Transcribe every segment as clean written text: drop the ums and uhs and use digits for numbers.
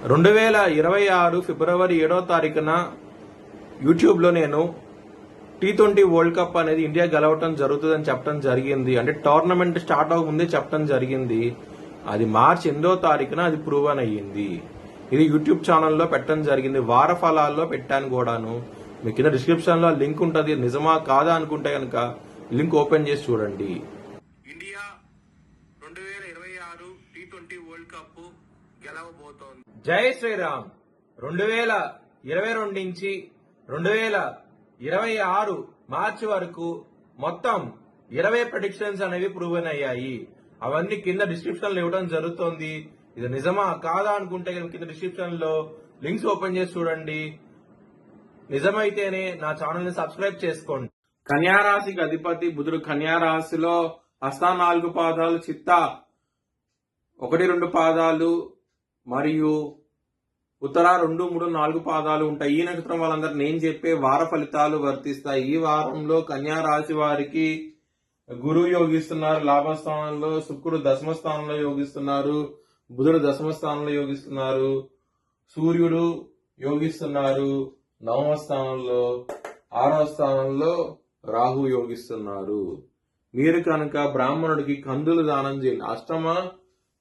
2026 ఫిబ్రవరి 7వ తారీఖున యూట్యూబ్లో నేను T20 వరల్డ్ కప్ అనేది ఇండియా గెలవటం జరుగుతుందని చెప్పడం జరిగింది. అంటే టోర్నమెంట్ స్టార్ట్ అవ్వకముందే చెప్పడం జరిగింది. అది మార్చి 8వ తారీఖున అది ప్రూవన్ అయ్యింది. ఇది యూట్యూబ్ ఛానల్లో పెట్టడం జరిగింది. వార ఫలాల్లో పెట్టాను కూడాను. మీ కింద డిస్క్రిప్షన్లో లింక్ ఉంటుంది. నిజమా కాదా అనుకుంటే కనుక లింక్ ఓపెన్ చేసి చూడండి. ఇండియా 2026 T20 వరల్డ్ కప్ గెలవబోతోంది. జై శ్రీరామ్. 2022 నుంచి 2026 మార్చి వరకు మొత్తం 20 ప్రెడిక్షన్స్ అనేవి ప్రూవెన్ అయ్యాయి. అవన్నీ కింద డిస్క్రిప్షన్ లో ఇవ్వడం జరుగుతోంది. ఇది నిజమా కాదా అనుకుంటే కింద డిస్క్రిప్షన్ లో లింక్స్ ఓపెన్ చేసి చూడండి. నిజమైతేనే నా ఛానల్ ని సబ్స్క్రైబ్ చేసుకోండి. కన్యారాశికి అధిపతి బుధుడు కన్యారాశిలో హస్త 4 పాదాలు, చిత్త 1-2 పాదాలు మరియు ఉత్తర 2, 3, 4 పాదాలు ఉంటాయి. ఈ నక్షత్రం వాళ్ళందరూ నేను చెప్పే వార ఫలితాలు వర్తిస్తాయి. ఈ వారంలో కన్యా రాశి వారికి గురువు యోగిస్తున్నారు లాభస్థానంలో, శుక్రుడు దశమ స్థానంలో యోగిస్తున్నారు, బుధుడు దశమ స్థానంలో యోగిస్తున్నారు, సూర్యుడు యోగిస్తున్నారు 9వ స్థానంలో, 6వ స్థానంలో రాహు యోగిస్తున్నారు. మీరు కనుక బ్రాహ్మణుడికి కందులు దానం చేయండి. అష్టమ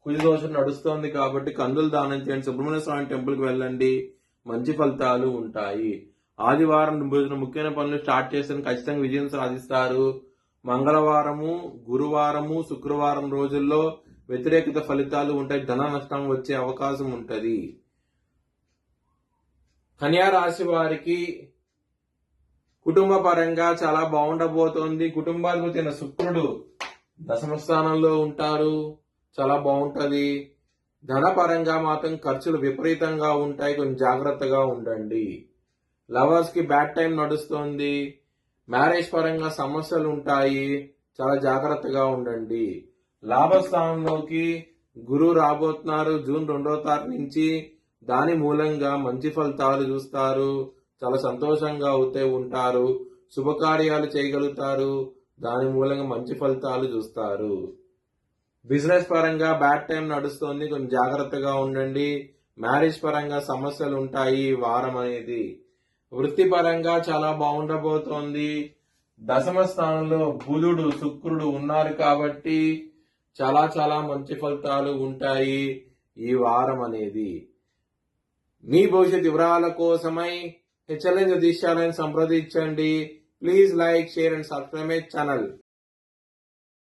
కుజదోషం నడుస్తోంది కాబట్టి కందులు దానం చేయండి. సుబ్రహ్మణ్య స్వామి టెంపుల్ కి వెళ్ళండి, మంచి ఫలితాలు ఉంటాయి. ఆదివారం ముఖ్యమైన పనులు స్టార్ట్ చేస్తే ఖచ్చితంగా విజయం సాధిస్తారు. మంగళవారము, గురువారము, శుక్రవారం రోజుల్లో వ్యతిరేకత ఫలితాలు ఉంటాయి. ధన నష్టం వచ్చే అవకాశం ఉంటది. కన్యా రాశి వారికి కుటుంబ పరంగా చాలా బాగుండబోతోంది. కుటుంబాధిపతి అయిన శుక్రుడు దశమ స్థానంలో ఉంటారు. చాలా బాగుంటది. ధనపరంగా మాత్రం ఖర్చులు విపరీతంగా ఉంటాయి. కొంచెం జాగ్రత్తగా ఉండండి. లవర్స్ కి బ్యాడ్ టైం నడుస్తోంది. మ్యారేజ్ పరంగా సమస్యలు ఉంటాయి. చాలా జాగ్రత్తగా ఉండండి. లాభస్థానంలోకి గురువు రాబోతున్నారు జూన్ 2వ తారీఖు నుంచి. దాని మూలంగా మంచి ఫలితాలు చూస్తారు. చాలా సంతోషంగా అవుతే ఉంటారు. శుభకార్యాలు చేయగలుగుతారు. దాని మూలంగా మంచి ఫలితాలు చూస్తారు. బిజినెస్ పరంగా బ్యాడ్ టైం నడుస్తోంది. కొంచెం జాగ్రత్తగా ఉండండి. మ్యారేజ్ పరంగా సమస్యలు ఉంటాయి ఈ వారం అనేది. వృత్తి పరంగా చాలా బాగుండబోతోంది. దశమ స్థానంలో బుధుడు, శుక్రుడు ఉన్నారు కాబట్టి చాలా చాలా మంచి ఫలితాలు ఉంటాయి ఈ వారం అనేది. మీ భవిష్యత్ వివరాల కోసమై HLN జ్యోతిష్యాలను సంప్రదించండి. Please like, share and subscribe my channel.